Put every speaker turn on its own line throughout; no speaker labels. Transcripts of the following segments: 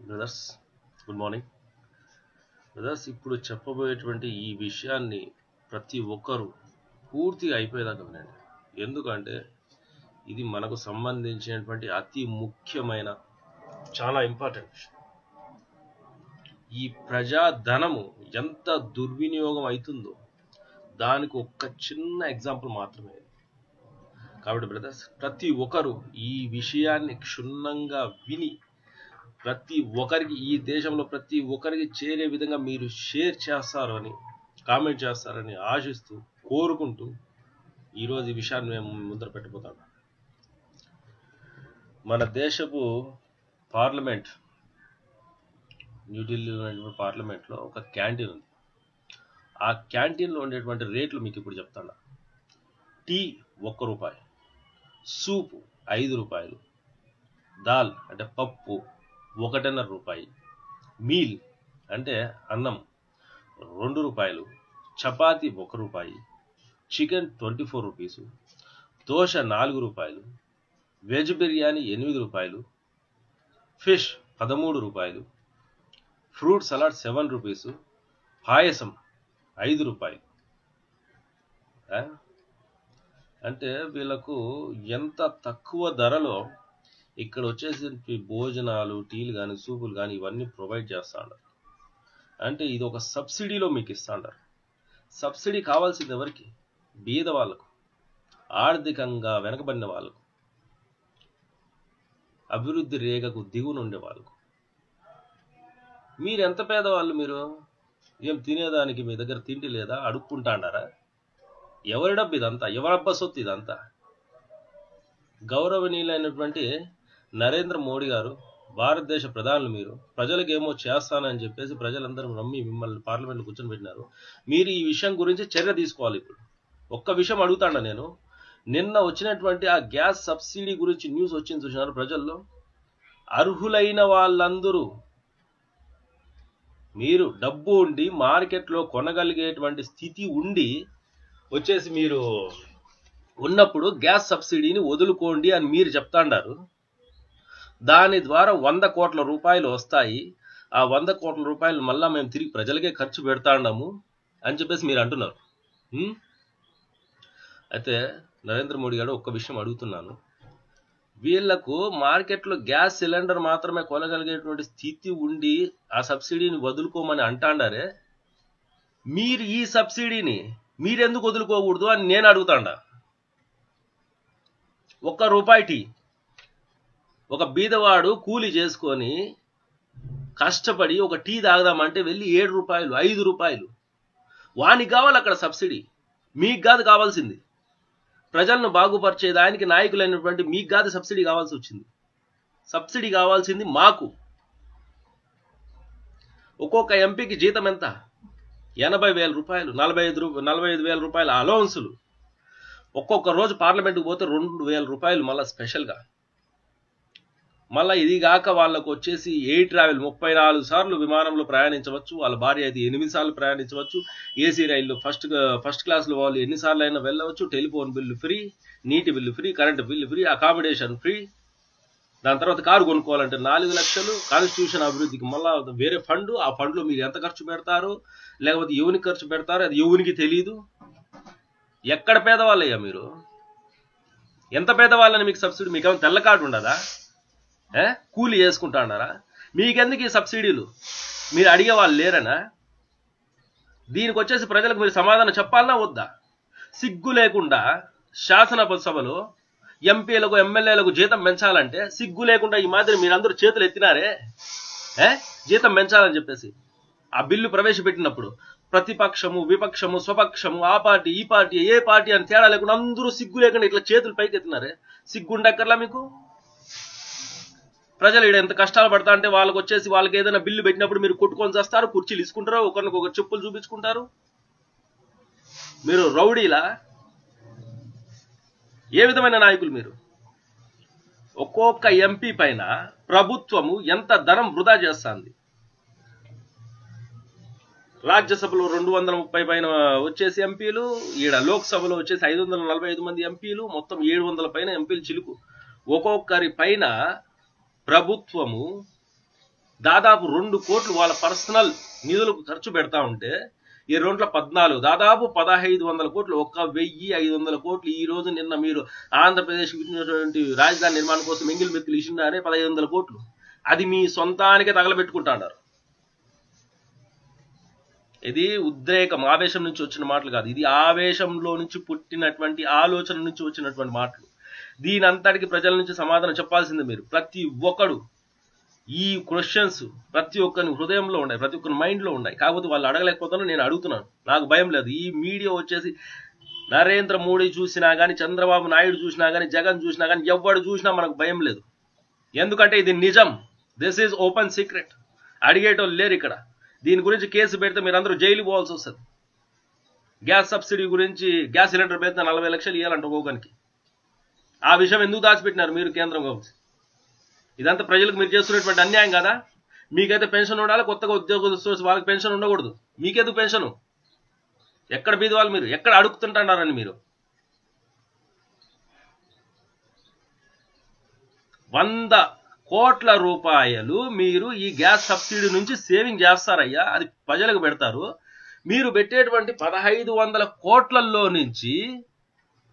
Brothers, good morning brothers. ఇప్పుడు చెప్పబోయేటువంటి ఈ విషయాన్ని ప్రతి ఒక్కరూ పూర్తిగా అయిపోయేదాకా వినండి. ఎందుకంటే ఇది మనకు సంబంధించినటువంటి అతి ముఖ్యమైన చాలా ఇంపార్టెంట్ విషయం. ఈ ప్రజాధనము ఎంత దుర్వినియోగం అవుతుందో దానికి ఒక చిన్న ఎగ్జాంపుల్ మాత్రమే. కాబట్టి బ్రదర్స్, ప్రతి ఒక్కరూ ఈ విషయాన్ని క్షుణ్ణంగా విని ప్రతి ఒక్కరికి, ఈ దేశంలో ప్రతి ఒక్కరికి చేరే విధంగా మీరు షేర్ చేస్తారని, కామెంట్ చేస్తారని ఆశిస్తూ, కోరుకుంటూ ఈరోజు ఈ విషయాన్ని మేము ముందర పెట్టబోతాం. మన దేశపు పార్లమెంట్, న్యూఢిల్లీలో ఉన్నటువంటి పార్లమెంట్లో ఒక క్యాంటీన్ ఉంది. ఆ క్యాంటీన్లో ఉండేటువంటి రేట్లు మీకు ఇప్పుడు చెప్తాను. టీ 1 రూపాయి, సూపు 5 రూపాయలు, దాల్ అంటే పప్పు 1.5 రూపాయి, మీల్ అంటే అన్నం 2 రూపాయలు, చపాతీ 1 రూపాయి, చికెన్ 24 రూపీస్, దోశ 4 రూపాయలు, వెజ్ బిర్యానీ 8 రూపాయలు, ఫిష్ 13 రూపాయలు, ఫ్రూట్ సలాడ్ 7 రూపీస్, పాయసం 5 రూపాయలు. అంటే వీళ్ళకు ఎంత తక్కువ ధరలో ఇక్కడ వచ్చేసి భోజనాలు, టీలు కానీ, సూపులు కానీ ఇవన్నీ ప్రొవైడ్ చేస్తా ఉంటారు. అంటే ఇది ఒక సబ్సిడీలో మీకు ఇస్తా ఉంటారు. సబ్సిడీ కావాల్సింది ఎవరికి? బీద వాళ్ళకు, ఆర్థికంగా వెనకబడిన వాళ్ళకు, అభివృద్ధి రేఖకు దిగునుండే వాళ్ళకు. మీరు ఎంత పేదవాళ్ళు? మీరు ఏం తినేదానికి మీ దగ్గర తిండి లేదా? అడుక్కుంటాడారా? ఎవరి డబ్బు ఇదంతా? ఎవరబ్బా సొత్తు ఇదంతా? గౌరవనీయులైనటువంటి నరేంద్ర మోడీ గారు, భారతదేశ ప్రధానులు, మీరు ప్రజలకు ఏమో చేస్తానని చెప్పేసి ప్రజలందరూ నమ్మి మిమ్మల్ని పార్లమెంట్లో కూర్చొని పెట్టినారు. మీరు ఈ విషయం గురించి చర్య తీసుకోవాలి. ఇప్పుడు ఒక్క విషయం అడుగుతాడా నేను. నిన్న వచ్చినటువంటి ఆ గ్యాస్ సబ్సిడీ గురించి న్యూస్ వచ్చింది చూసినారు ప్రజల్లో. అర్హులైన వాళ్ళందరూ, మీరు డబ్బు ఉండి మార్కెట్లో కొనగలిగేటువంటి స్థితి ఉండి వచ్చేసి మీరు ఉన్నప్పుడు గ్యాస్ సబ్సిడీని వదులుకోండి అని మీరు చెప్తాండారు. దాని ద్వారా 100 కోట్ల రూపాయలు వస్తాయి. ఆ 100 కోట్ల రూపాయలు మళ్ళా మేము తిరిగి ప్రజలకే ఖర్చు పెడతాండాము అని చెప్పేసి మీరు అంటున్నారు. అయితే నరేంద్ర మోడీ గారు ఒక్క విషయం అడుగుతున్నాను. వీళ్లకు మార్కెట్లో గ్యాస్ సిలిండర్ మాత్రమే కొనగలిగేటువంటి స్థితి ఉండి ఆ సబ్సిడీని వదులుకోమని అంటాండారే, మీరు ఈ సబ్సిడీని మీరెందుకు వదులుకోకూడదు అని నేను అడుగుతాండా. 1 రూపాయి టీ, ఒక బీదవాడు కూలి చేసుకొని కష్టపడి ఒక టీ తాగదామంటే వెళ్ళి 7 రూపాయలు, 5 రూపాయలు. వానికి కావాలి అక్కడ సబ్సిడీ, మీకు కాదు కావాల్సింది. ప్రజలను బాగుపరిచేదానికి నాయకులైనటువంటి మీకు కాదు సబ్సిడీ కావాల్సి వచ్చింది. సబ్సిడీ కావాల్సింది మాకు. ఒక్కొక్క ఎంపీకి జీతం ఎంత? 80,000 రూపాయలు, 45,000 రూపాయల అలౌన్సులు. ఒక్కొక్క రోజు పార్లమెంట్కి పోతే 2,000 రూపాయలు మళ్ళీ స్పెషల్గా. మళ్ళీ ఇది కాక వాళ్ళకు వచ్చేసి ఎయిర్ ట్రావెల్ 34 సార్లు విమానంలో ప్రయాణించవచ్చు. వాళ్ళ భార్య అయితే 8 సార్లు ప్రయాణించవచ్చు. ఏసీ రైల్లో ఫస్ట్ క్లాస్లో వాళ్ళు ఎన్నిసార్లు అయినా వెళ్ళవచ్చు. టెలిఫోన్ బిల్లు ఫ్రీ, నీటి bill free, current bill free, accommodation free. దాని తర్వాత కారు కొనుక్కోవాలంటే 4 లక్షలు. కాన్స్టిట్యూషన్ అభివృద్ధికి మళ్ళా వేరే ఫండ్. ఆ ఫండ్లో మీరు ఎంత ఖర్చు పెడతారు, లేకపోతే ఎవరికి ఖర్చు పెడతారు, అది ఎవరికి తెలియదు. ఎక్కడ పేదవాళ్ళయ్యా మీరు? ఎంత పేదవాళ్ళని మీకు సబ్సిడీ? మీకు తెల్ల కార్డు ఉండదా? కూలి చేసుకుంటాడారా? మీకెందుకు ఈ సబ్సిడీలు? మీరు అడిగే వాళ్ళు లేరనా? దీనికి వచ్చేసి ప్రజలకు మీరు సమాధానం చెప్పాలన్నా వద్దా? సిగ్గు లేకుండా శాసనసభలో ఎంపీలకు, ఎమ్మెల్యేలకు జీతం పెంచాలంటే సిగ్గు లేకుండా ఈ మాదిరి మీరందరూ చేతులు ఎత్తినారే జీతం పెంచాలని చెప్పేసి. ఆ బిల్లు ప్రవేశపెట్టినప్పుడు ప్రతిపక్షము, విపక్షము, స్వపక్షము, ఆ పార్టీ, ఈ పార్టీ, ఏ పార్టీ అని తేడా లేకుండా అందరూ సిగ్గు లేకుండా ఇట్లా చేతులు పైకి ఎత్తినారే. సిగ్గుండక్కర్లా మీకు? ప్రజలు ఇక్కడ ఎంత కష్టాలు పడతా అంటే వాళ్ళకి వచ్చేసి వాళ్ళకి ఏదైనా బిల్లు పెట్టినప్పుడు మీరు కొట్టుకొని చేస్తారు, కుర్చీలు ఇసుకుంటారు, ఒకరికొకరు చెప్పులు చూపించుకుంటారు. మీరు రౌడీలా? ఏ విధమైన నాయకులు మీరు? ఒక్కొక్క ఎంపీ పైన ప్రభుత్వము ఎంత ధనం వృధా చేస్తుంది. రాజ్యసభలో 230 పైన వచ్చేసి ఎంపీలు, ఈడ లోక్సభలో వచ్చేసి 545 మంది ఎంపీలు, మొత్తం 700 పైన ఎంపీలు చిలుకు. ఒక్కొక్కరి పైన ప్రభుత్వము దాదాపు 2 కోట్లు వాళ్ళ పర్సనల్ నిధులకు ఖర్చు పెడతా ఉంటే ఈ 214 దాదాపు 1500 కోట్లు, 1500 కోట్లు ఈ రోజు నిన్న మీరు ఆంధ్రప్రదేశ్ ఇచ్చినటువంటి రాజధాని నిర్మాణం కోసం ఎంగిల్ మెక్కులు ఇచ్చినారే 1500 కోట్లు. అది మీ సొంతానికే తగలబెట్టుకుంటాడారు. ఇది ఉద్రేకం, ఆవేశం నుంచి వచ్చిన మాటలు కాదు. ఇది ఆవేశంలో నుంచి పుట్టినటువంటి ఆలోచన నుంచి వచ్చినటువంటి మాటలు. దీని అంతటికి ప్రజల నుంచి సమాధానం చెప్పాల్సిందే మీరు. ప్రతి ఒక్కడు ఈ క్వశ్చన్స్ ప్రతి ఒక్కరి హృదయంలో ఉన్నాయి, ప్రతి ఒక్కరి మైండ్లో ఉన్నాయి. కాకపోతే వాళ్ళు అడగలేకపోతాను, నేను అడుగుతున్నాను. నాకు భయం లేదు. ఈ మీడియా వచ్చేసి నరేంద్ర మోడీ చూసినా కానీ, చంద్రబాబు నాయుడు చూసినా కానీ, జగన్ చూసినా కానీ, ఎవడు చూసినా మనకు భయం లేదు. ఎందుకంటే ఇది నిజం. This is open secret. అడిగేటోళ్ళు లేరు ఇక్కడ. దీని గురించి కేసు పెడితే మీరు అందరూ జైలు పోవాల్సి వస్తుంది. గ్యాస్ సబ్సిడీ గురించి గ్యాస్ సిలిండర్ పెడితే 40 లక్షలు ఇవ్వాలంట ఒక్కొక్కరికి. ఆ విషయం ఎందుకు దాచిపెట్టినారు మీరు కేంద్రం కాబట్టి? ఇదంతా ప్రజలకు మీరు చేస్తున్నటువంటి అన్యాయం కదా. మీకైతే పెన్షన్ ఉండాలి, కొత్తగా ఉద్యోగస్తులు వాళ్ళకి పెన్షన్ ఉండకూడదు. మీకెందుకు పెన్షను? ఎక్కడ బీది వాళ్ళు మీరు? ఎక్కడ అడుగుతుంటారని మీరు? 100 కోట్ల రూపాయలు మీరు ఈ గ్యాస్ సబ్సిడీ నుంచి సేవింగ్ చేస్తారయ్యా. అది ప్రజలకు పెడతారు. మీరు పెట్టేటువంటి 1500 కోట్లలో నుంచి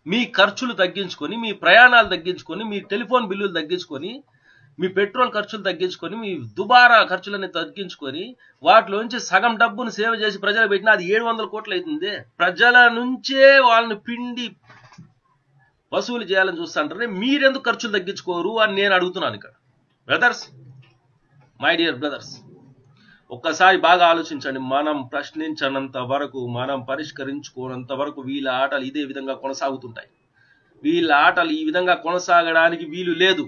మీ ఖర్చులు తగ్గించుకొని, మీ ప్రయాణాలు తగ్గించుకొని, మీ టెలిఫోన్ బిల్లులు తగ్గించుకొని, మీ పెట్రోల్ ఖర్చులు తగ్గించుకొని, మీ దుబారా ఖర్చులన్నీ తగ్గించుకొని, వాటిలోంచి సగం డబ్బును సేవ చేసి ప్రజలకు పెట్టినా అది 700 కోట్లు అవుతుంది. ప్రజల నుంచే వాళ్ళని పిండి వసూలు చేయాలని చూస్తుంటారే. మీరెందుకు ఖర్చులు తగ్గించుకోరు అని నేను అడుగుతున్నాను ఇక్కడ. బ్రదర్స్, మై డియర్ బ్రదర్స్, ఒక్కసారి బాగా ఆలోచించండి. మనం ప్రశ్నించనంత వరకు, మనం పరిష్కరించుకోనంత వరకు వీళ్ళ ఆటలు ఇదే విధంగా కొనసాగుతుంటాయి. వీళ్ళ ఆటలు ఈ విధంగా కొనసాగడానికి వీలు లేదు.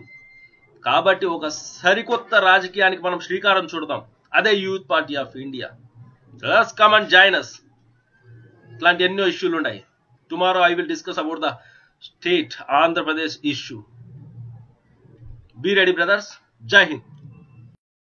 కాబట్టి ఒక సరికొత్త రాజకీయానికి మనం శ్రీకారం చుడదాం. అదే youth party of India. Just come and join us. ఇట్లాంటి ఎన్నో ఇష్యూలు ఉన్నాయి. Tomorrow I will discuss about the state Andhra Pradesh issue. Be ready brothers. జై హింద్.